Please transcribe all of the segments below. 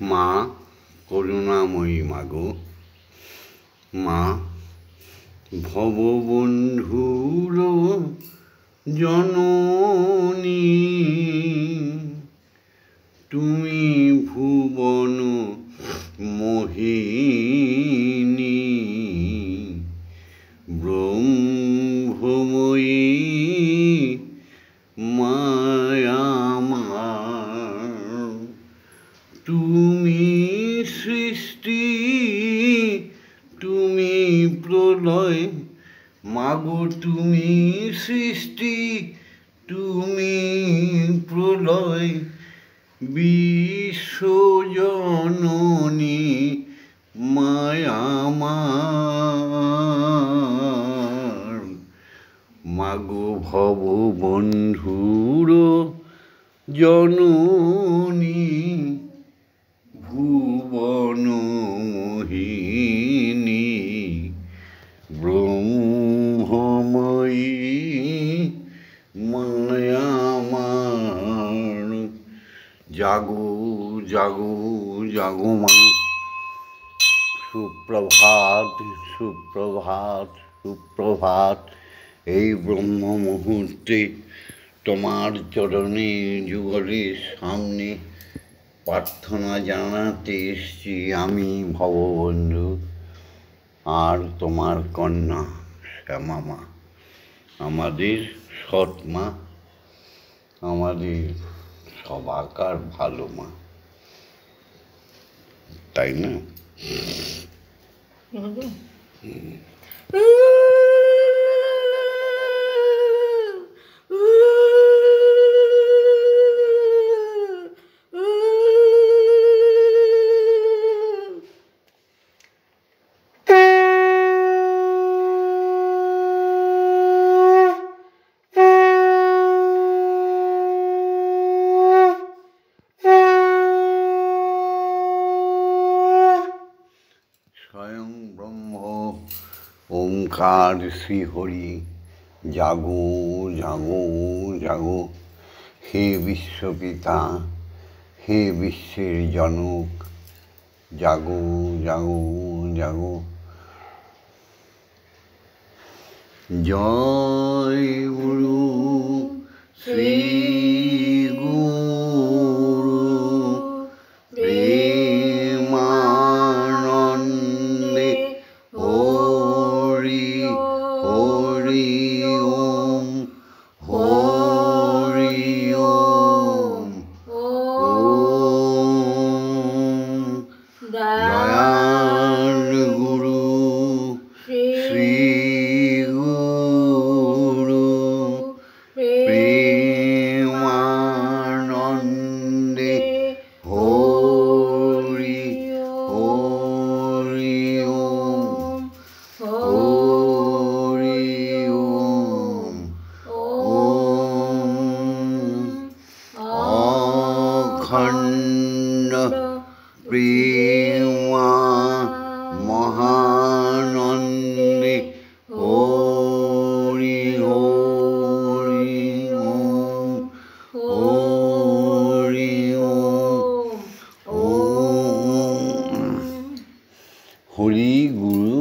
মা করুণাময়ী মাগো, মা ভববন্ধুর জননী, তুমি ভুবন মোহিনী, ব্রহ্মময়ী মায়া আমার। তুমি সৃষ্টি, তুমি প্রলয়, মাগো তুমি সৃষ্টি, তুমি প্রলয়, বিশ্বজননী মায়া আমার। মাগো ভববন্ধুর জননী, ভুবন মোহিনী, ব্রহ্মময়ী মায়া আমার। জাগো জাগো জাগো মা, সুপ্রভাত সুপ্রভাত সুপ্রভাত। এই ব্রহ্ম মুহূর্তে তোমার চরণে যুগলের সামনে প্রার্থনা জানাতে এসছি আমি ভববন্ধু আর তোমার কন্যা শ্যামা মা, আমাদের সৎ মা, আমাদের সবাকার ভালো মা, তাই না? স্বয়ং ব্রহ্ম ওঙ্কার শ্রীহরি, জাগো জাগো জাগো। হে বিশ্বপিতা, হে বিশ্বের জনক, জাগো জাগো জাগো। জয় গুরু শ্রী গুরু প্রেমানন্দে হরি হরি ওম হরি ওম ওম। দয়াল গুরু শ্রী গুরু প্রেমানন্দে হরি হরি ওম হরি ওম ওম। অখণ্ড প্রেমা মহানন্দে হরি হরি ওম হরি ওম ওম। হরি গুরু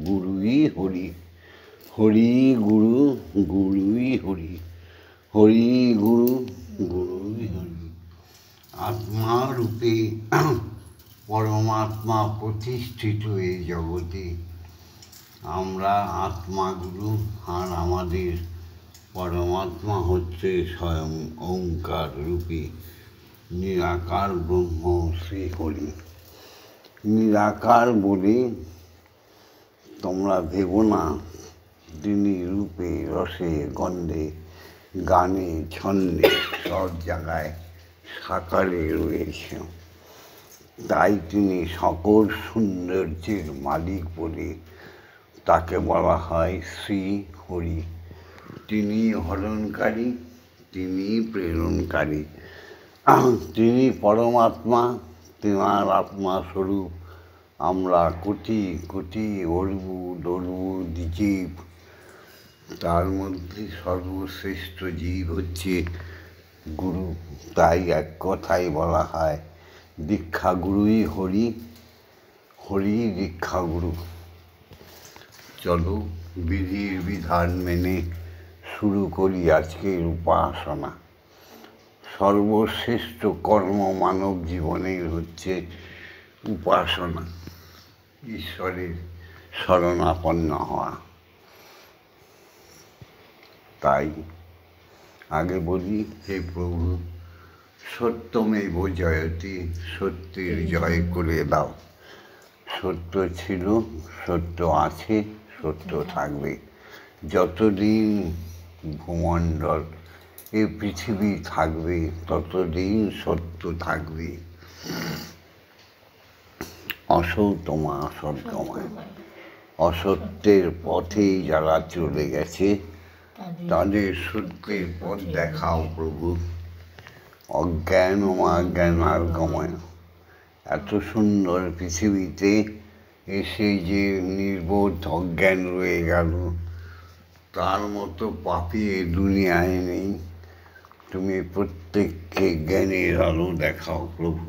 গুরুই হরি, হরি গুরু গুরুই হরি, হরি গুরু গুরুই হরি। আত্মা রূপে পরমাত্মা প্রতিষ্ঠিত এই জগতে। আমরা আত্মাগুরু, আর আমাদের পরমাত্মা হচ্ছে স্বয়ং ওঙ্কার রূপী নিরাকার ব্রহ্ম শ্রী হরি। নিরাকার বলে তোমরা ভেবো না তিনি রূপে রসে গন্ধে গানে ছন্দে সব জায়গায় সাকারে রয়েছে। তাই তিনি সকল সৌন্দর্যের মালিক বলে তাকে বলা হয় শ্রী হরি। তিনি হরণকারী, তিনি প্রেরণকারী, তিনি পরমাত্মা, তেনার আত্মা স্বরূপ আমরা কোটি কোটি অর্বুদ অর্বুদ জীব। তার মধ্যে সর্বশ্রেষ্ঠ জীব হচ্ছে গুরু। তাই এক কথাই বলা হয় দীক্ষাগুরুই হরি, হরি দীক্ষাগুরু। চলো বিধির বিধান মেনে শুরু করি আজকের উপাসনা। সর্বশ্রেষ্ঠ কর্ম মানব জীবনের হচ্ছে উপাসনা, ঈশ্বরের শরণাপন্ন হওয়া। তাই আগে বলি, হে প্রভু, সত্যমেব জয়তি, সত্যের জয় করে দাও। সত্য ছিল, সত্য আছে, সত্য থাকবে। যতদিন ভূমণ্ডল এ পৃথিবী থাকবে ততদিন সত্য থাকবে। অসৌতমা অসৎগময়, অসত্যের পথেই যারা চলে গেছে তাদের সত্যের পথ দেখাও প্রভু। অজ্ঞানমা জ্ঞানার্গময়, এত সুন্দর পৃথিবীতে এসে যে নির্বোধ অজ্ঞান রয়ে গেল, তার মতো পাপী এ দুনিয়ায় নেই। তুমি প্রত্যেককে জ্ঞানের আলো দেখাও প্রভু।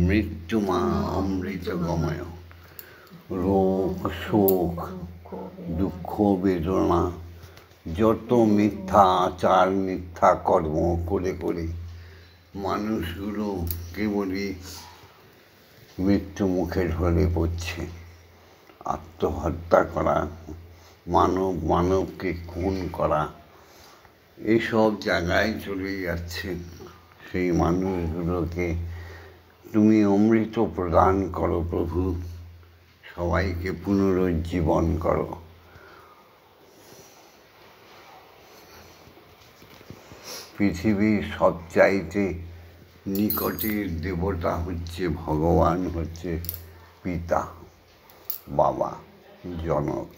মৃত্যুমা অমৃতগময়, রোগ শোক দুঃখ বেদনা, যত মিথ্যা আচার মিথ্যা কর্ম করে করে মানুষগুলো কেবলই মৃত্যু মুখে ঢলে পড়ছে। আত্মহত্যা করা, মানবকে খুন করা, এসব জায়গায় চলে যাচ্ছে। সেই মানুষগুলোকে তুমি অমৃত প্রদান করো প্রভু, সবাইকে পুনরুজ্জীবন করো। পৃথিবীর সবচাইতে নিকটের দেবতা হচ্ছে ভগবান, হচ্ছে পিতা, বাবা, জনক।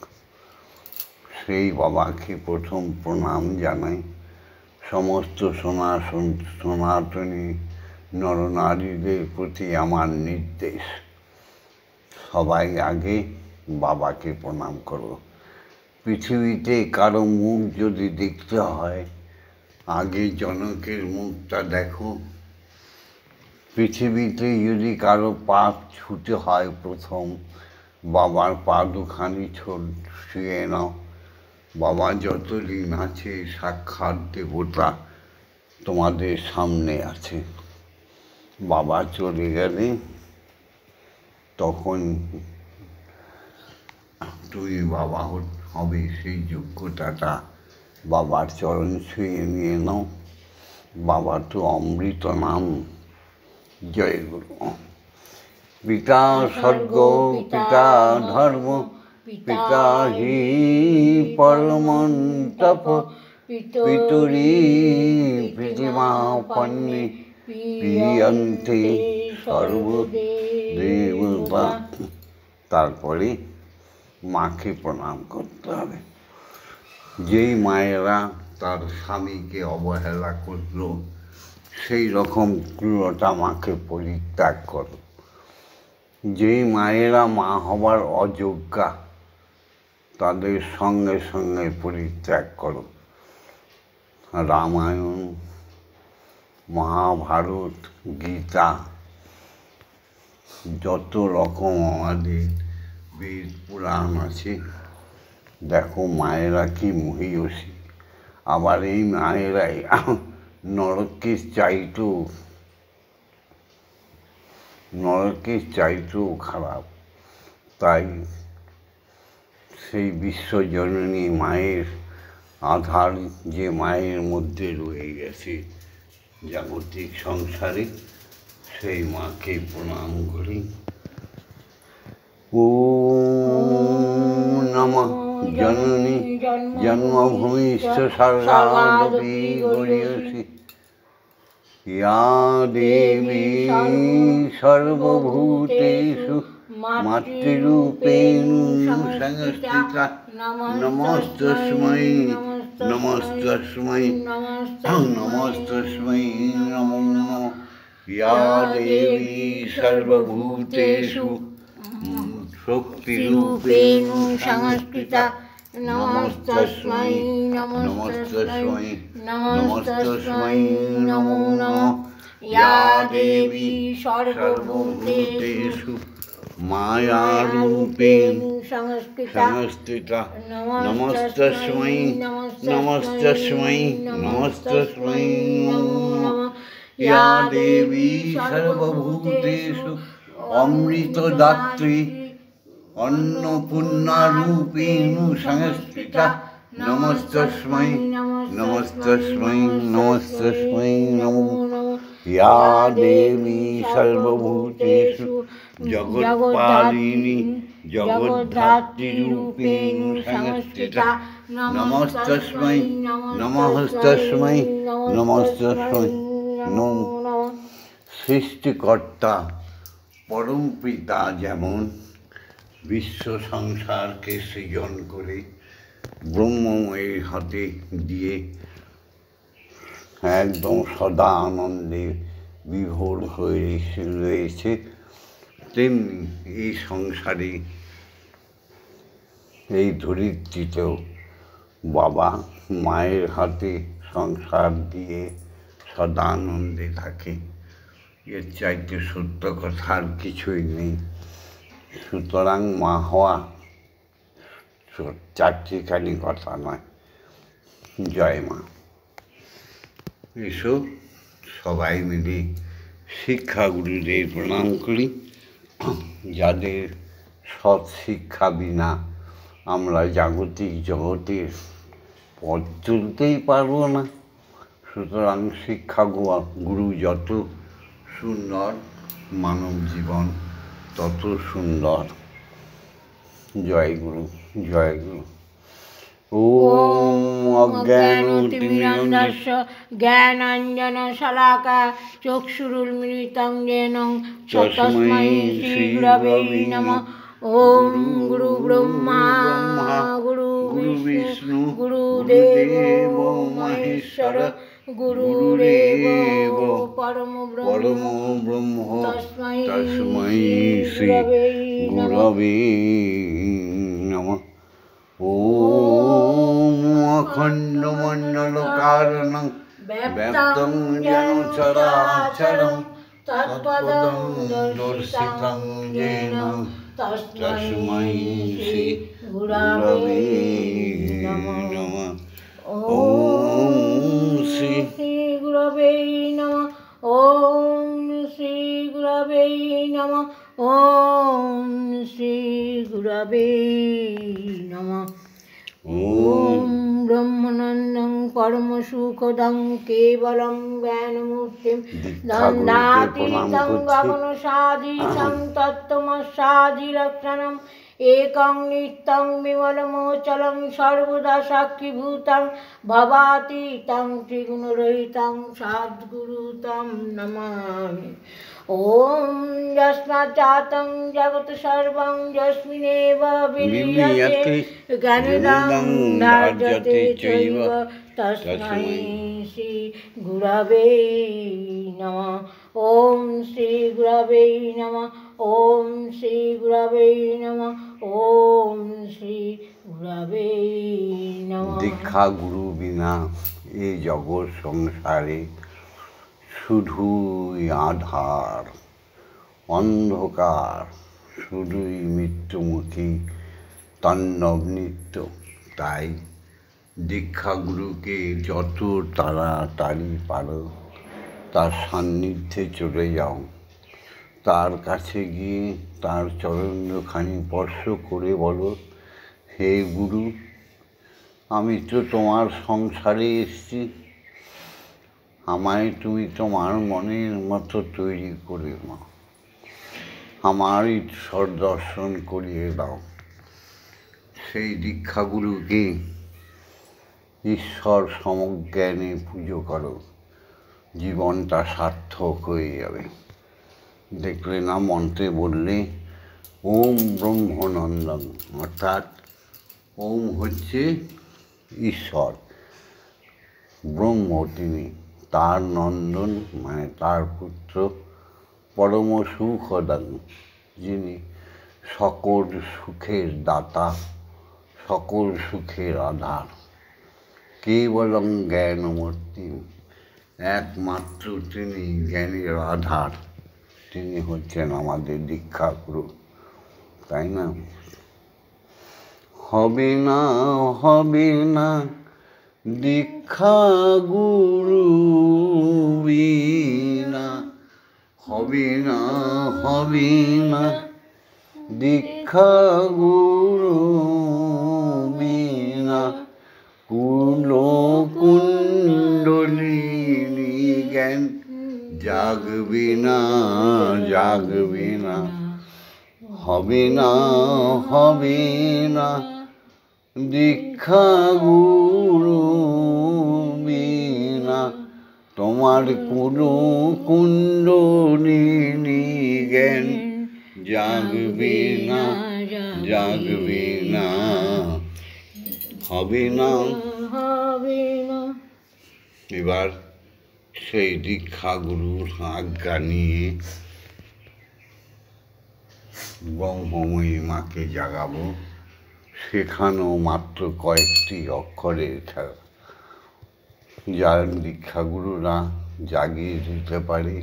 সেই বাবাকে প্রথম প্রণাম জানাই। সমস্ত সনাতনী নরনারীদের প্রতি আমার নির্দেশ, সবাই আগে বাবাকে প্রণাম করো। পৃথিবীতে কারো মুখ যদি দেখতে হয়, আগে জনকের মুখটা দেখো। পৃথিবীতে যদি কারো পাপ ছুতে হয়, প্রথম বাবার পা দুখানি ছুঁয়ে নাও। বাবা যতদিন আছে সাক্ষাৎ দেবতা তোমাদের সামনে আছে। বাবা চলে গেলে তখন তুমি বাবা হবে, সেই যোগ্যতাটা বাবার চরণ ছুঁয়ে নিয়ে নাও। বাবা তো অমৃত নাম। জয় গুরু। পিতা স্বর্গ, পিতা ধর্ম, পিতা হি পরমন্তপ, পিতুরি প্রীতিমাপন্নে প্রিয়ন্তে সর্বদেবতা। তারপরে মাকে প্রণাম করতে হবে। যেই মায়েরা তার স্বামীকে অবহেলা করলো, সেই রকম ক্রূরতা মাকে পরিত্যাগ করো। যেই মায়েরা মা হবার অযোগ্যা, তাদের সঙ্গে সঙ্গে পরিত্যাগ করো। রামায়ণ, মহাভারত, গীতা, যত রকম আমাদের বেদ পুরাণ আছে, দেখো মায়েরা কি মহীয়সী। আবার এই মায়েরাই নরকের চাইতেও খারাপ। তাই সেই বিশ্বজননী মায়ের আধার যে মায়ের মধ্যে রয়ে গেছে জাগতিক সংসারে, সেই মাকে প্রণাম করি। ওম নমঃ জননী জন্মভূমিশ্চ স্বর্গাদপি গরীয়সী, ইয়া দেবী সর্বভূতেষু মাতৃরূপেণ সংস্থিতা, নমস্তস্मै নমস্তস্मै নমস্তস্मै নমো নমঃ। ইয়া দেবী সর্বভূতেষু শক্তিরূপেণ সংস্থিতা, নমস্তস্मै নমস্তস্मै নমস্তস্मै নমো নমঃ। या देवी सर्वभूतेषु मायारूपेण संस्थिता नमस्तस्मै नमस्तस्मै नमस्तस्मै नमो नमः। या देवी सर्वभूतेषु अमृतदात्री अन्नपूर्णारूपेण संस्थिता नमस्तस्मै नमस्तस्मै नमस्तस्मै नमो नमः। या देवी सर्वभूतेषु जगत्पालिनी जगद्धात्रीरूपेण संस्थिता नमस्तस्मै नमस्तस्मै नमस्तस्मै नमो नमः। সৃষ্টিকর্তা পরম পিতা যেমন বিশ্ব সংসারকে সৃজন করে ব্রহ্মময়ের হাতে দিয়ে একদম সদা আনন্দে বিভোর হয়ে রয়েছে, তেমনি এই সংসারে এই ধরিত্রীতেও বাবা মায়ের হাতে সংসার দিয়ে সদা আনন্দে থাকে। এর চাইতে সত্য কথা আর কিছুই নেই। সুতরাং মা হওয়া চারটিখানি কথা নয়। জয় মা। এসো সবাই মিলে শিক্ষাগুরুদের প্রণাম করি, যাদের সৎ শিক্ষা বিনা আমরা জাগতিক জগতের পথ চলতেই পারবো না। সুতরাং শিক্ষা গুরু যত সুন্দর, মানব জীবন তত সুন্দর। জয় গুরু, জয় গুরু। ওম অজ্ঞানতিমিরান্ধস্য জ্ঞানাঞ্জনশলাকায় চক্ষুरुन्मिलितं येन তস্मै শ্রীগুরবে নমঃ। ওম গুরু ব্রহ্মা গুরু বিষ্ণু গুরুদেব মহেশ্বর গুরুরেব পরম ব্রহ্ম তস্मै শ্রী গুরবে নমঃ। ওম অখণ্ডমণ্ডলকারণং ব্যাপ্তং যেন চরাচরং তৎপদং দর্শিতং येन তস্मै শ্রী গুরবে নমঃ। ওম শ্রী গুরবে নমঃ। ওম শ্রী গুরবে নমঃ। ওম শ্রী গুরবে নমঃ। ওম ব্রহ্মানন্দং পরমসুখদং কেবলং জ্ঞানমূর্তিং দন্দাতীतं গগনসাদৃশং তত্ত্বমস্যাদিলক্ষণम् एकं नित्यं विमलमोचलं सर्वदा साक्षीभूतं भवातीतं त्रिगुणरहितं सद्गुरुं नमामि। ॐ यस्माच्चातं जगत् सर्वं यस्मिन्नेव विलीयते ज्ञानदं धार्यते चैव तस्मै श्री गुरवे नमः। ॐ श्री गुरवे नमः। ॐ श्री गुरवे नमः। ॐ श्री गुरवे नमः। দীক্ষা গুরু বিনা এই জগৎ সংসারে শুধুই আধার, অন্ধকার, শুধুই মৃত্যুমুখী তাণ্ডব নৃত্য। তাই দীক্ষাগুরুকে যত তাড়াতাড়ি পারো তার সান্নিধ্যে চলে যাও। তার কাছে গিয়ে তার চরণখানি স্পর্শ করে বলো, হে গুরু, আমি তো তোমার সংসারে এসেছি, আমায় তুমি তোমার মনের মতো তৈরি করে নাও, আমার ঈশ্বর দর্শন করিয়ে দাও। সেই দীক্ষাগুরুকে ঈশ্বর সমজ্ঞানে পুজো করো, জীবনটা সার্থক হয়ে যাবে। দেখলে না, মন্ত্রে বললে ওম ব্রহ্মনন্দন, অর্থাৎ ওম হচ্ছে ঈশ্বর, ব্রহ্ম তিনি, তার নন্দন মানে তার পুত্র, পরম সুখদান যিনি সকল সুখের দাতা, সকল সুখের আধার, কেবলং জ্ঞানমূর্তি একমাত্র তিনি জ্ঞানের আধার, তিনি হচ্ছেন আমাদের দীক্ষাগুরু, তাই না? হবে না হবে না দীক্ষাগুরু বিনা, হবে না হবে না দীক্ষাগুরু বিনা, কুণ্ডলিনী জ্ঞান জাগবে না জাগবে না, হবে না হবে না দীক্ষাগুরু বিনা, তোমার কুণ্ডলিনী জ্ঞান জাগবে না জাগবে না, হবে না হবে না। এবার সেই দীক্ষাগুরুর আজ্ঞা নিয়ে ব্রহ্মময়ী মাকে জাগাবো, সেখানেও মাত্র কয়েকটি অক্ষরের খেলা, যার দীক্ষাগুরুরা জাগিয়ে দিতে পারে,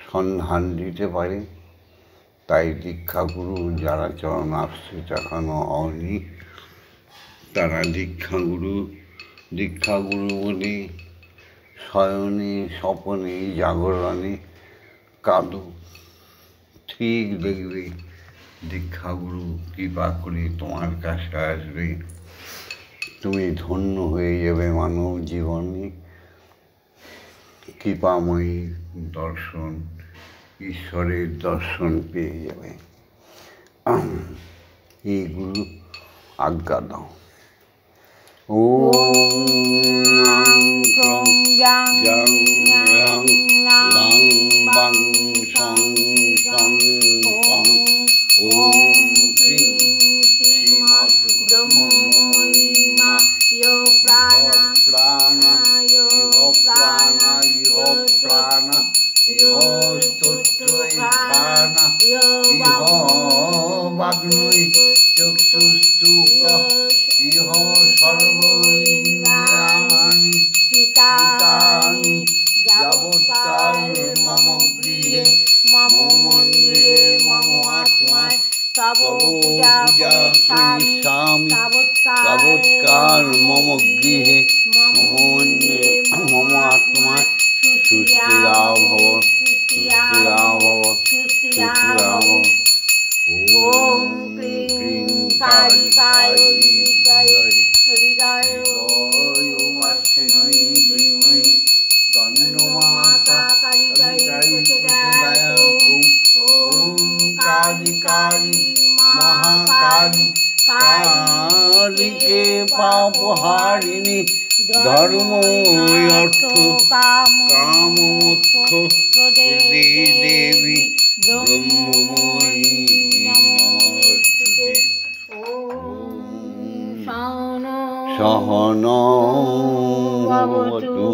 সন্ধান দিতে পারে। তাই দীক্ষাগুরু যারা চরণাশ্রিত এখনো হয়নি, তারা দীক্ষাগুরু বলে শয়নে স্বপনে জাগরণে কাঁদো, ঠিক দেখবে দীক্ষাগুরু কৃপা করে তোমার কাছে আসবে, তুমি ধন্য হয়ে যাবে মানব জীবনে, কৃপাময়ী দর্শন, ঈশ্বরের দর্শন পেয়ে যাবে। এই গুরু আজ্ঞা দাও। ওম ক্রং জাং রাং লাং বাং সং সং সং, ওম ক্রিং শ্রীমৎ ব্রহ্মময়ী মা ইহ প্রাণা ইহ প্রাণা ইহ প্রাণা ইহ স্তোত্রৈ প্রাণা ইহ বাগ্নৈ চক্ষুস্তু ইহ সর্বইন্দ্রিয়াণি চিতানি যাবৎকাল মম গৃহে মম মন্দিরে মম আত্মায় তব পূজা করিষ্যামি, যাবৎকাল মম গৃহে মম মন্দিরে মম আত্মায় সুস্থিরা ভব সুস্থিরা ভব সুস্থিরা ভব। ওম ক্রিং কালিকায় হৃদয় হৃদয়োমাস্মিৈ ধীমহি তন্নো মাতা কালিকায় প্রচোদয়াৎ। ওম কালী কালী মহাকালী কালীকে পাপহারিণী ধর্ম অর্থ কাম মোক্ষ প্রদে দেবী ব্রহ্মময়ী নমস্তুতে। সহনৌ ভবতু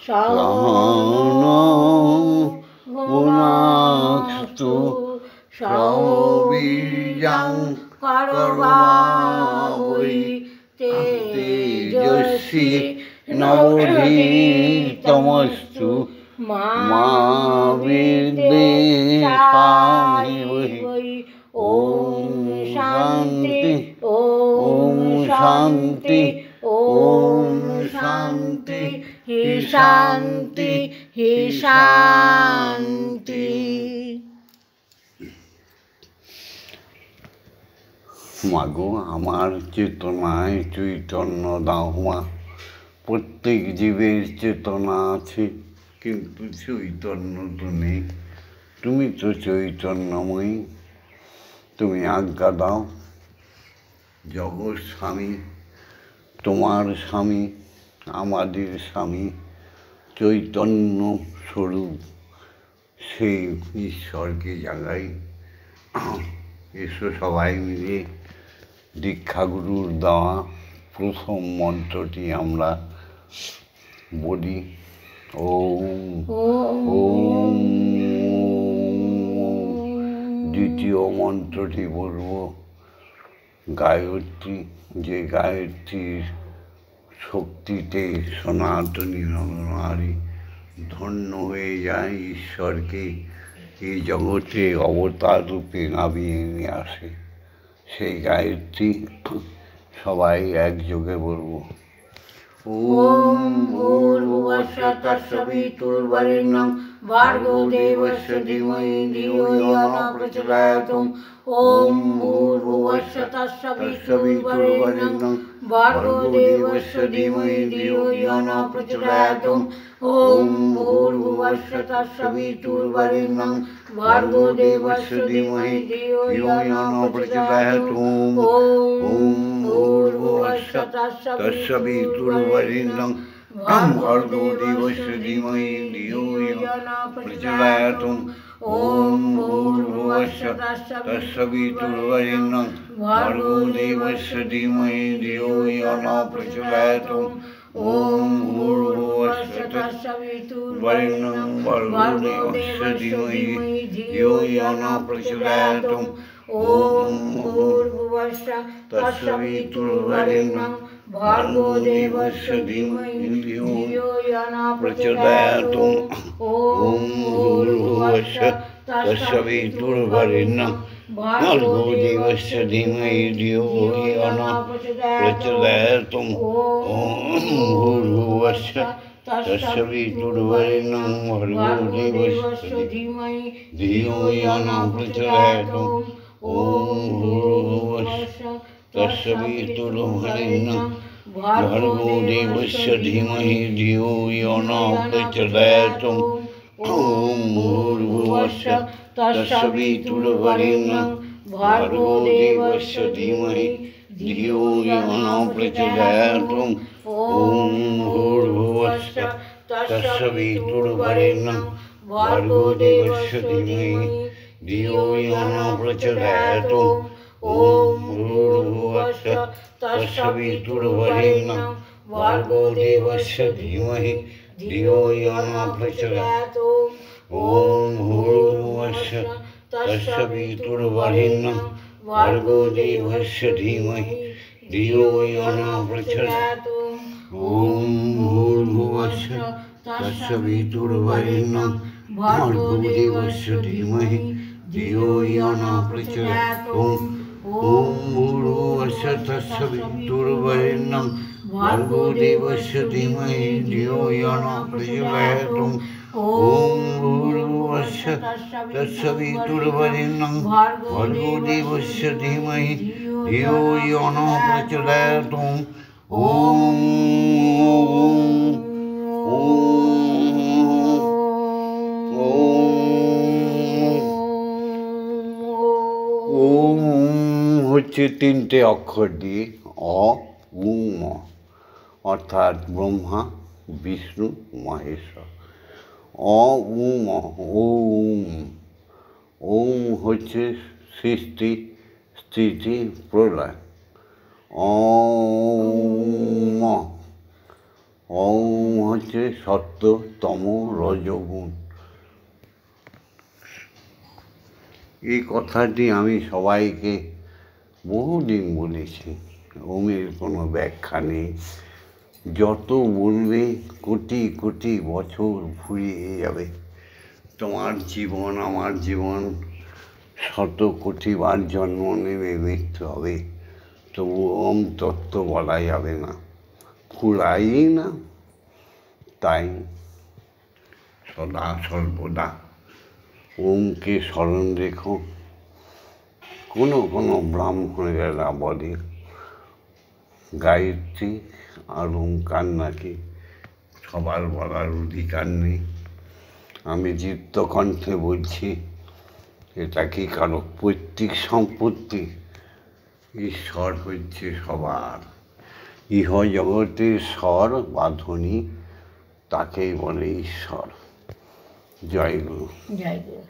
সহনৌ ভুনাক্তু সহ বীর্যং করবাবহৈ তেজস্বী নবধীতমস্তু মা বিদ্বিষামিবহি। ওম শান্তি ওম শান্তি ওম শান্তি হি শান্তি হি শান্তি। মাগো, আমার চেতনায় চৈতন্য দাও মা। প্রত্যেক জীবের চেতনা আছে, কিন্তু চৈতন্য তো নেই। তুমি তো চৈতন্যময়ী, তুমি আজ্ঞা দাও। জগৎ স্বামী, তোমার স্বামী, আমাদের স্বামী, চৈতন্য স্বরূপ সেই ঈশ্বরকে জাগাই। এসো সবাই মিলে দীক্ষাগুরুর দেওয়া প্রথম মন্ত্রটি আমরা বলি। ওম ওম। দ্বিতীয় মন্ত্রটি বলব গায়ত্রী, যে গায়ত্রীর শক্তিতে সনাতনী নরনারী ধন্য হয়ে যায় ঈশ্বরকে এই জগতে অবতার রূপে নামিয়ে নিয়ে আসে। সেই গায়ত্রী সবাই একযোগে বলবো। ওম ভূর্ভুবস্সুঃ তৎসবিতুর্বরেণ্যং ভার্গো দেবস্য ধীমহি ধিয়ো ইয়ো ন প্রচোদয়াৎ। ওম ভূর্ভুবস্সুঃ তৎসবিতুর্বরেণ্যং ভার্গো দেবস্য ধীমহি ধিয়ো ইয়ো ন প্রচোদয়াৎ। ওম ভূর্ভুবস্সুঃ তৎসবিতুর্বরেণ্যং ভার্গো দেবস্য ধীমহি ধিয়ো ইয়ো ন প্রচোদয়াৎ। ওম ভূর্ভুবস্সুঃ তৎসবিতুর্বরেণ্যং ভার্গো দেবস্য ধীমহি ধিয়ো ইয়ো ন প্রচোদয়াৎ। ওম ভূর্ভুবস্সুঃ তৎসবিতুর্বরেণ্যং ভার্গো দেবস্য ধীমহি ধিয়ো ইয়ো ন প্রচোদয়াৎ। ওম ভূর্ভুবস্সুঃ তৎসবিতুর্বরেণ্যং ভার্গো দেবস্য ধীমহি ধিয়ো ইয়ো ন প্রচোদয়াৎ। ওম ভূর্ভুবস্সুঃ তৎসবিতুর্বরেণ্যং ভার্গো দেবস্য ধীমহি ধিয়ো ইয়ো ন প্রচোদয়াৎ। ওম ভূর্ভুবস্সুঃ তৎসবিতুর্বরেণ্যং ভার্গো দেবস্য ধীমহি ধিয়ো ইয়ো ন প্রচোদয়াৎ। ওম ভূর্ভুবস্সুঃ তৎসবিতুর্বরেণ্যং ভার্গো দেবস্য ধীমহি ধিয়ো ইয়ো ন প্রচোদয়াৎ। ওম ভূর্ভুবস্সুঃ তৎসবিতুর্বরেণ্যং ভার্গো দেবস্য ধীমহি ধিয়ো ইয়ো ন প্রচোদয়াৎ। ওম ভূর্ভুবস্সুঃ তৎসবিতুর্বরেণ্যং ভার্গো দেবস্য ধীমহি ধিয়ো ইয়ো ন প্রচোদয়াৎ। ওম ভূর্ভুবস্সুঃ তৎসবিতুর্বরেণ্যং ভার্গো দেবস্য ধীমহি ধিয়ো ইয়ো ন প্রচোদয়াৎ। ওম ভূর্ভুবস্সুঃ তৎসবিতুর্বরেণ্যং ভার্গো দেবস্য ধীমহি ধিয়ো ইয়ো ন প্রচোদয়াৎ। ওম ভূর্ভুবস্সুঃ তৎসবিতুর্বরেণ্যং ভার্গো দেবস্য ধীমহি ধিয়ো ইয়ো ন প্রচোদয়াৎ। ওম ভূর্ভুবস্সুঃ তৎসবিতুর্বরেণ্যং ভার্গো দেবস্য ধীমহি ধিয়ো ইয়ো ন প্রচোদয়াৎ। ওম ভূর্ভুবস্সুঃ তৎসবিতুর্বরেণ্যং ভার্গো দেবস্য ধীমহি ধিয়ো ইয়ো ন প্রচোদয়াৎ। ওম ভূর্ভুবস্সুঃ তৎসবিতুর্বরেণ্যং ভার্গো দেবস্য ধীমহি ধিয়ো ইয়ো ন প্রচোদয়াৎ। ওম ওম হচ্ছে তিনটে অক্ষর দিয়ে অ উ ম, অর্থাৎ ব্রহ্মা বিষ্ণু মহেশ্বর। অ উ ম ওম। ওম হচ্ছে সৃষ্টি স্থিতি প্রলয়। ওম ওম হচ্ছে সত্য তম রজগুণ। এই কথাটি আমি সবাইকে বহুদিন বলেছি। ওমের কোনো ব্যাখ্যা নেই। যত বলবে কোটি কোটি বছর ফুরিয়ে যাবে। তোমার জীবন আমার জীবন শত কোটিবার জন্ম নেবে, মৃত্যু হবে, তবু ওম তত্ত্ব বলা যাবে না, ফুরাই না। তাই সদা সর্বদা ওমকে স্মরণ রেখো। কোনো ব্রাহ্মণেরা বলে গায়ত্রী আর ওমকার নাকি সবার বলার অধিকার নেই। আমি চিত্তকণ্ঠে বলছি, এটা কি কারো পৈতৃক সম্পত্তি? ঈশ্বর হচ্ছে সবার। ইহ জগতের স্বর বা ধ্বনি, তাকেই বলে ঈশ্বর। জয় গুরু। জয় গুরু।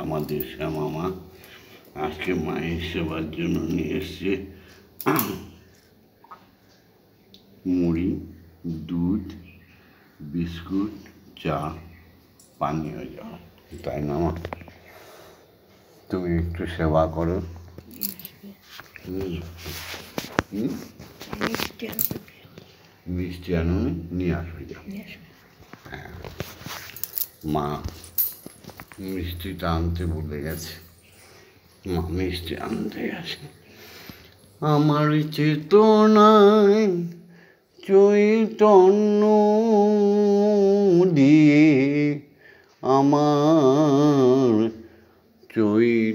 আমাদের শ্যামা মা আজকে মায়ের সেবার জন্য নিয়ে এসছে মুড়ি, দুধ, বিস্কুট, চা, পানীয় জল। তাই না মা? তুমি একটু সেবা করো। মিষ্টি আনুন নিয়ে আসবে যাও। হ্যাঁ, মা মিষ্টিটা আনতে ভুলে গেছে। মা মিষ্টি আনতে গেছে। আমার চেতনায় চৈতন্য দিয়ে আমার চৈতন্যময়ী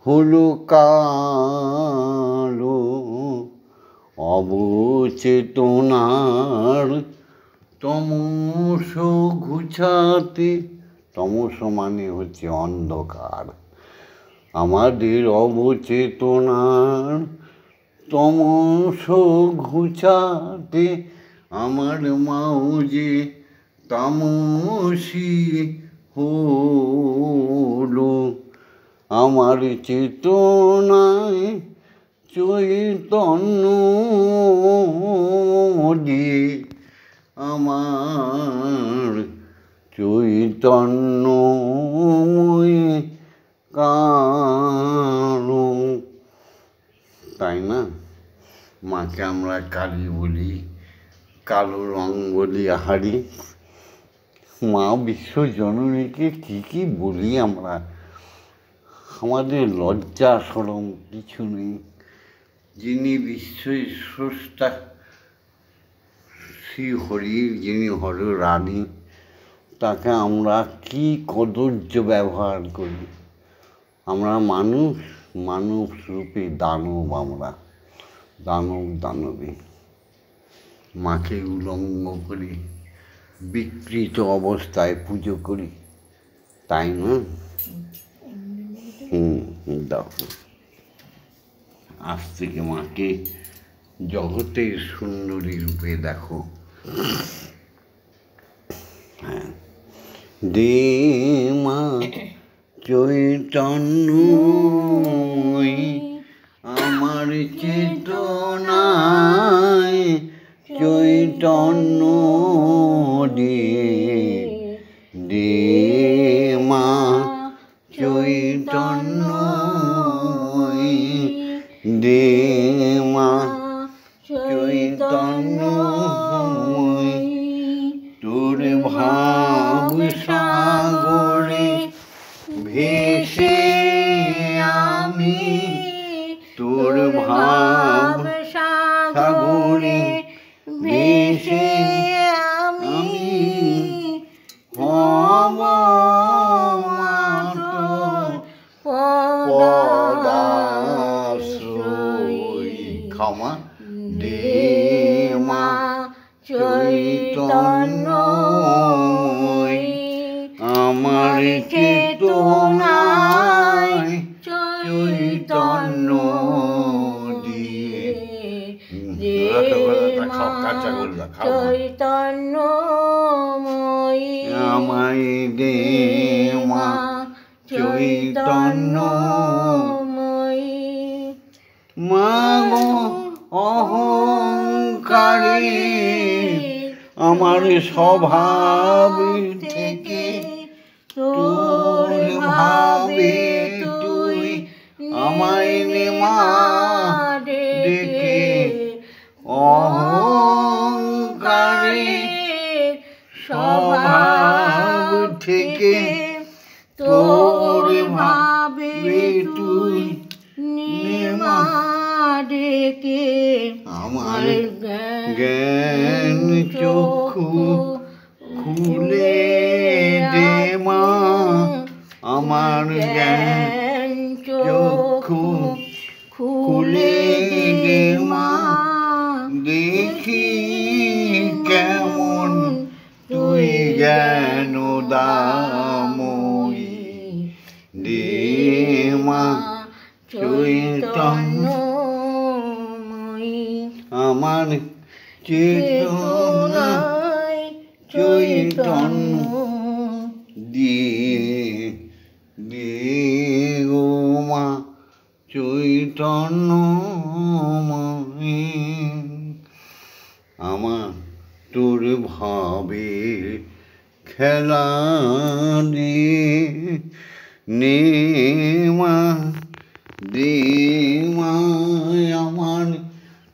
হলো কালো, অবচেতনার তমস ঘুচাতে। তমস মানে হচ্ছে অন্ধকার। আমাদের অবচেতনার তমস ঘুচাতে আমার মাও যে তামসী হলো। আমার চেতনায় চৈতন্য দিয়ে আমার চৈতন্যময়ী কালো। তাই না? মাকে আমরা কালী বলি, কালো রং বলি হারি। মা বিশ্বজননীকে কী বলি আমরা, আমাদের লজ্জা সরম কিছু নেই। যিনি বিশ্বের স্রষ্টা শ্রী হরি, যিনি হর রানী, তাকে আমরা কি কদর্য ব্যবহার করি। আমরা মানুষ, মানব রূপে দানব, আমরা দানবী। মাকে উলঙ্গ করি, বিকৃত অবস্থায় পুজো করি, তাই না? দাও। আজ থেকে মাকে জগতের সুন্দরী রূপে দেখো। হ্যাঁ, দে মা চৈতন্যময়ী আমার চেতনায় চৈতন্য দিয়ে, দে মা চৈতন্যময়ী, দে মা চৈতন্যময়ী। তোর ভাব সাগরে ভেসে আমি, তোর ভাব সাগরে ভেসে আমি হব পদাশ্রয়ী। ক্ষমা দে মা চৈতন্যময়ী আমার চেতনায় চৈতন্য দিয়ে, চৈতন্যময়ী আমায় দে মা চৈতন্যময়ী। মা গো অহংকারে আমার স্বভাব থেকে তোর ভাবে তুই আমায় নে মা ডেকে। অহংকারে স্বভাব থেকে তোর ভাবে তুই নে মা ডেকে। আমার জ্ঞান চক্ষু খুলে দে মা, আমার জ্ঞান চক্ষু খুলে দে মা। দেখি কেমন তুই জ্ঞান দাময়ী, দে মা চৈতন্যময়ী আমার চেতনায় চৈতন্য দিয়ে, দে গো মা চৈতন্যময়ী। আমার তোর ভাবে খেলা দিয়ে নে মা, দে মা আমার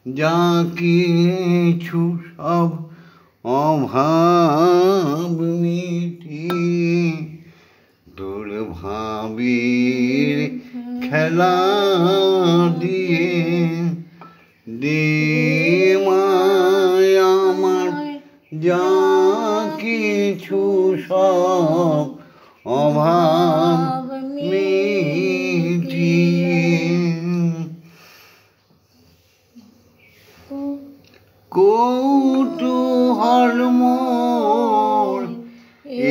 যা কিছু সব অভাব মিটিয়ে তোর ভাবির খেলা দিয়ে দে মায় আমার যা কিছু সব অভাব মিটিয়ে কৌতূহল মোর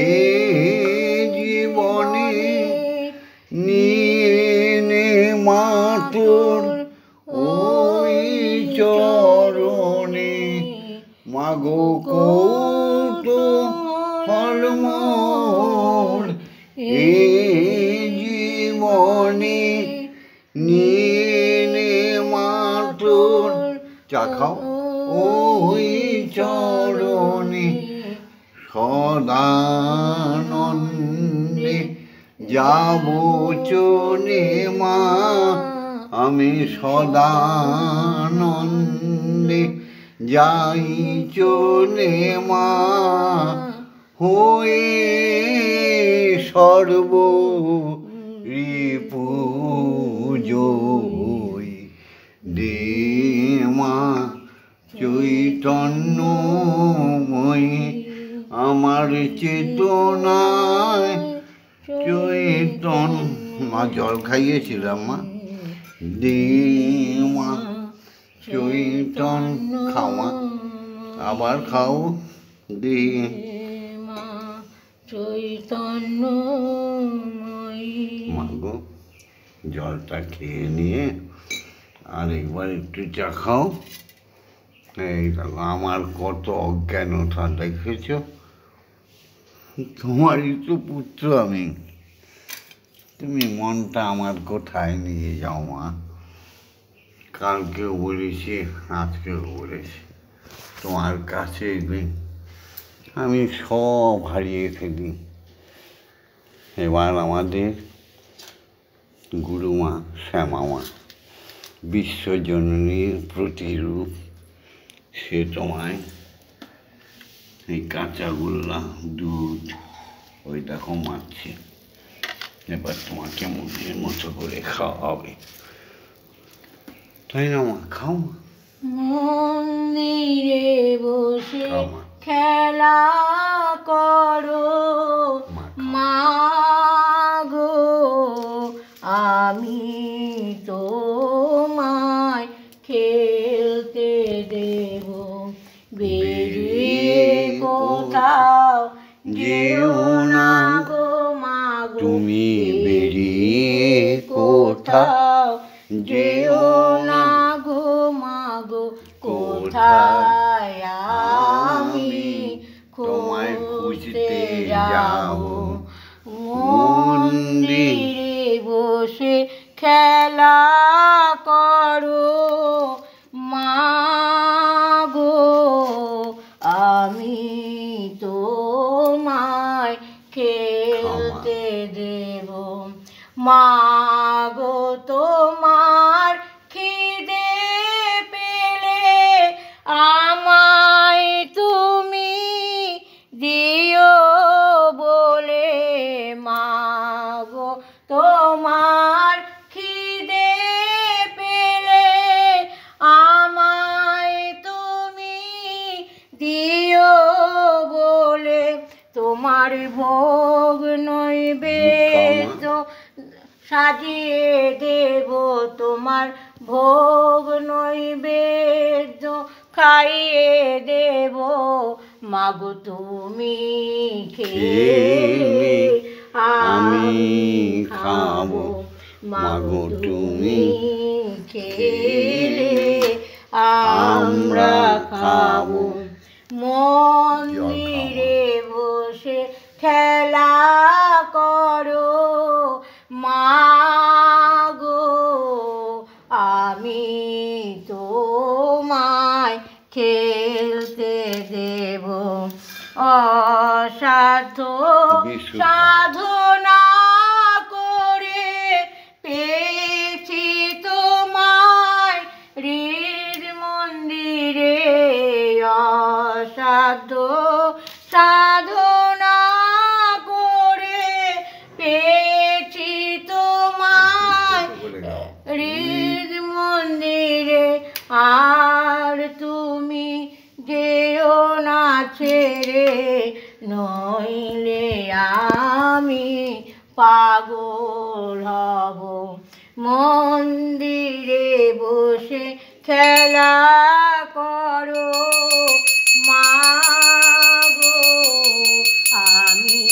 এ জীবনে নিয়ে নে মা তোর ওই চরণে মাগো কৌতূহল মোর এ জীবনে নিয়ে নে মা তোর চা খাও ওই চরণে সদানন্দে যাব চলে মা আমি সদানন্দে যাই চলে মা হয়ে সর্ব রিপুজয়ী দে মা চৈতন্যময়ী আমার চেতনায় চৈতন মা জল খাইয়েছিলাম মা দে মা চৈতন খাওয়া আবার খাও দে মা চৈতন্যময়ী মা গো জলটা খেয়ে নিয়ে আর একবার একটু চা খাও এই দেখো আমার কত অজ্ঞানতা দেখেছ তোমারই তো পুত্র আমি তুমি মনটা আমার কোথায় নিয়ে যাও মা কালকেও বলেছি আজকেও বলেছি তোমার কাছে আমি সব হারিয়ে ফেলি এবার আমাদের গুরুমা শ্যামা মা বিশ্বজননীর প্রতিরূপ সে তোমায় এই কাঁচাগোল্লা দুধ ওই দেখো মারছে এবার তোমাকে মুখের মতো করে খাওয়াবে তাই না মা খাও মন্দিরে বসে খাও মা খেলা করো মা গো আমি তোমায় খেলতে দেব বেরিয়ে কোথাও যেও না গো মা গো তুমি বেরিয়ে কোথাও যেও না গো মা গো কোথায় আমি তোমায় খুঁজতে যাব যাব মন্দিরে বসে খেলা করো মা গো আমি তোমায় খেলতে দেব মা গো তোমার খিদে পেলে আমায় তুমি দিও বলে মা গো তোমার খিদে পেলে আমায় তুমি দিও বলে তোমার ভোগ নৈবেদ্য সাজিয়ে দেব তোমার ভোগ নৈবেদ্য খাইয়ে দেব মাগো তুমি খেলে আমি খাবো মাগো তুমি খেলে আমরা খাবো মন্দিরে বসে খেলা করো মা গো আমি তোমায় খেলতে দেব অসাধ্য সাধনা করে পেয়েছি তোমায় হৃদ মন সাধ্য সাধনা করে পেয়েছি তোমায় হৃদ মন্দিরে, আর তুমি যেও না ছেড়ে, নইলে আমি পাগল হব। মন্দিরে বসে খেলা করো মাগো, আমি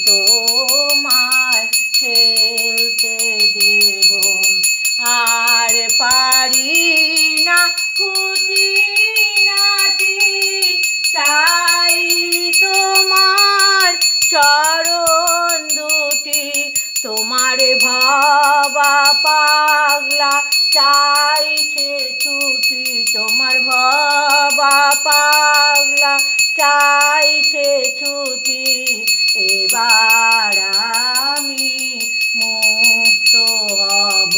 তোমায় খেলতে দেব। আর পারি না খুঁটিনাটি, তাই তোমার চরণ দুটি, তোমার ভাবা পাগলা চাইছে ছুটি, তোমার ভাবা পাগলা চাইছে ছুটি। এবার আমি মুক্ত হব,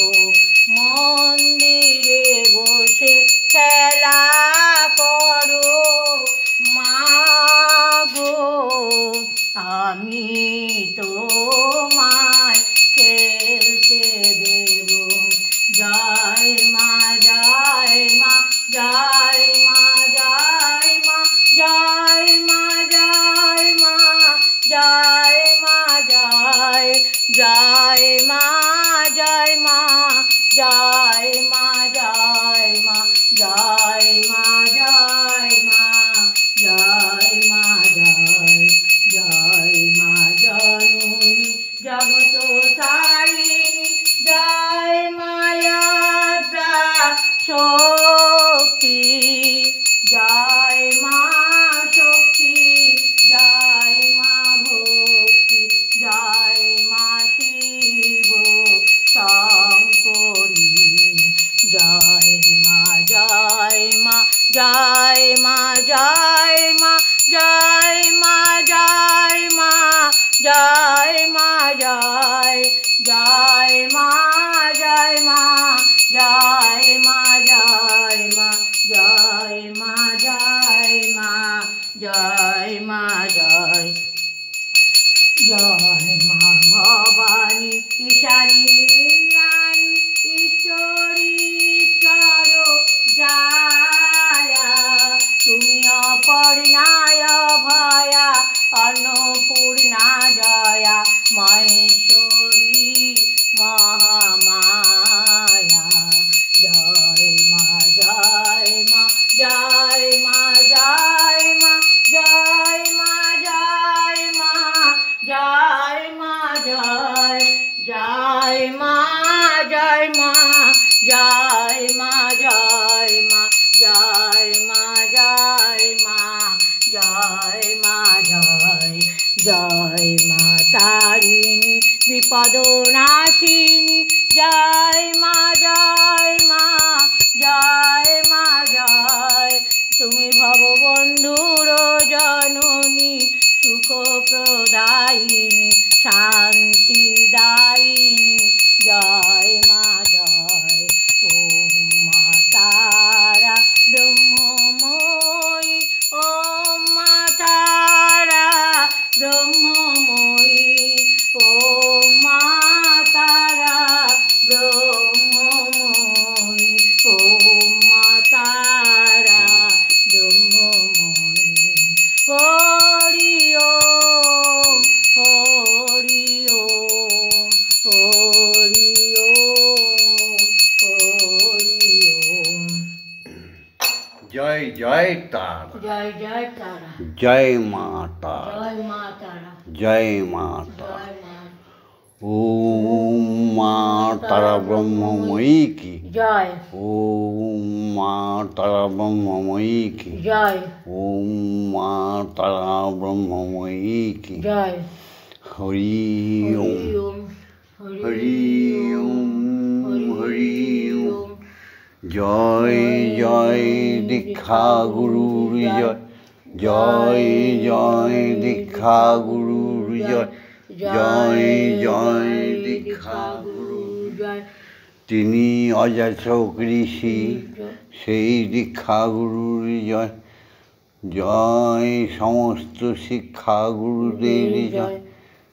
মন্দিরে বসে খেলা করো মাগো, আমি তোমায় খেলতে দেব। জয় মা জয় মা জয় মা জয় মা জয় মা জয় মা জয় মা জয় জয় মা জয় মা জয় মা জয় মা জয় মা জয় মা জয় মা জয় জয় মা জননী জগত তারিণী, জয় মায়াদা শক্তি, জয় মা শক্তি, জয় মা ভক্তি, জয় মা শিব শঙ্করী, জয় মা জয় মা জয় মা জয় মা জয় মা জয় মা জয় মা জয় জয় মা জয় মা জয় মা জয় মা জয় মা জয় মা জয় মা জয় জয় মা ভবানী ঈশানী ইন্দ্রাণী ঈশ্বরী ঈশ্বর জায়া, তুমি অপর্ণায় ভয়া অন্নপূর্ণা জয়া, মহেশ্বরী মহামায়া। জয় মা জয় মা জয় মা জয় মা জয় মা জয় মা জয় মা জয় জয় মা জয় মা জয় মা জয় মা জয় মা জয় মা জয় মা জয় জয় মা তারিণী বিপদ নাশিনী, জয় মা জয় মা জয় মা জয়, তুমি ভববন্ধুর জননী সুখ প্রদায়িনী শান্তিদায়িনী, জয় মা জয়। ওম মা তারা ব্রহ্মময়ী, ওম মা তারা ব্রহ্মময়ী, ওম মা তারা ব্রহ্মময়ী, ওম মা তারা ব্রহ্মময়ী। হরি ওম হরি ওম হরি ওম হরি ওম। জয় জয় তারা, জয় জয় তারা, জয় মা তারা, জয় মা তারা, জয় মা তারা। জয় মা। ওম মা তারা ব্রহ্মময়ী কি জয়, ওম মা তারা ব্রহ্মময়ী কি জয়, ওম মা তারা ব্রহ্মময়ী কি জয়। হরি ওম হরি হরি ওম হরি ওম। ওম। জয় জয় দীক্ষা গুরুর জয়, জয় জয় দীক্ষা গুরুর জয়, জয় জয় দীক্ষা গুরুর জয়। তিনি অজাচক ঋষি, সেই দীক্ষা গুরুর জয়। জয় সমস্ত শিক্ষা গুরুদের জয়,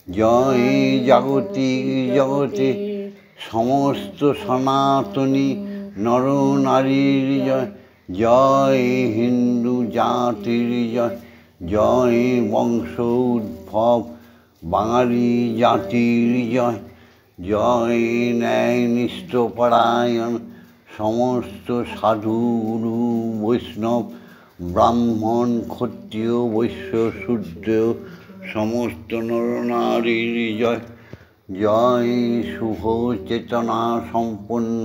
জয় জাগতিক জগতে সমস্ত সনাতনী নর নারীর জয়, জয় হিন্দু জাতির জয়, জয় বংশ উদ্ভব বাঙালি জাতির জয়, জয় ন্যায়নিষ্ঠ পরায়ণ সমস্ত সাধু গুরু বৈষ্ণব ব্রাহ্মণ ক্ষত্রিয় বৈশ্য শূদ্র সমস্ত নরনারীর জয়, জয় শুভ চেতনা সম্পন্ন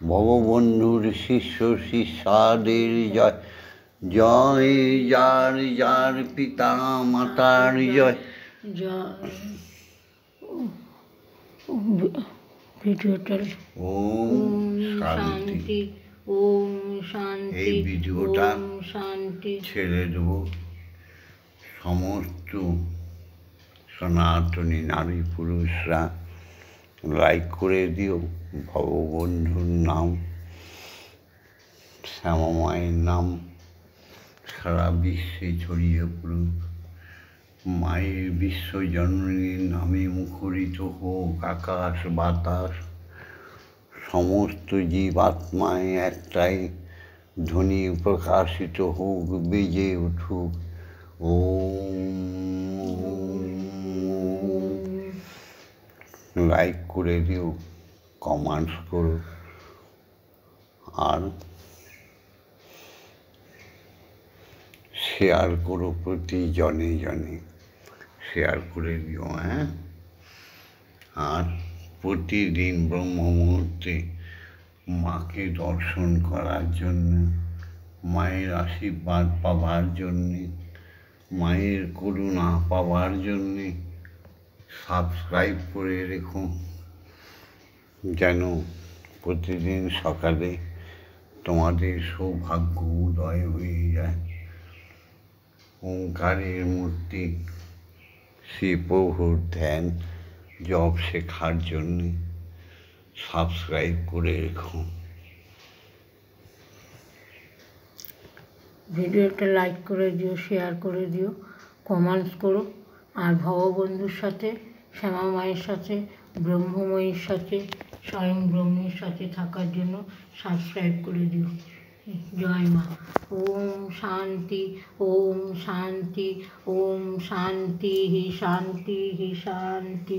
ভববন্ধুর শিষ্য শিষ্যাদের জয়, জয় যার যার পিতা মাতার জয়। ভিডিওটা ওম শান্তি। ওম শান্তি। এই ভিডিওটা শান্তি ছেড়ে দেবো সমস্ত সনাতনী নারী পুরুষরা লাইক করে দিও। ভববন্ধুর নাম শ্যামা মায়ের নাম সারা বিশ্বে ছড়িয়ে পড়ুক। মায়ের বিশ্বজননীর নামে মুখরিত হোক আকাশ বাতাস, সমস্ত জীবাত্মায় একটাই ধ্বনি প্রকাশিত হোক, বেজে উঠুক ওম। লাইক করে দিও, কমেন্টস করো, আর শেয়ার করো, প্রতি জনে জনে শেয়ার করে দিও। হ্যাঁ, আর প্রতিদিন ব্রহ্ম মুহূর্তে মাকে দর্শন করার জন্য, মায়ের আশীর্বাদ পাওয়ার জন্যে, মায়ের করুণা পাওয়ার জন্যে সাবস্ক্রাইব করে রেখো, যেন প্রতিদিন সকালে তোমাদের সৌভাগ্য উদয় হয়ে যায়। ওঙ্কারের মূর্তি শ্রী প্রভুর ধ্যান জপ শেখার জন্যে সাবস্ক্রাইব করে রেখো। ভিডিওটা লাইক করে দিও, শেয়ার করে দিও, কমেন্টস করো, আর ভববন্ধুর সাথে, শ্যামা মায়ের সাথে, ব্রহ্মময়ীর সাথে, স্বয়ং ব্রহ্মের সাথে থাকার জন্য সাবস্ক্রাইব করে দিও। জয় মা। ওম শান্তি। ওম শান্তি। ওম শান্তি শান্তি শান্তি।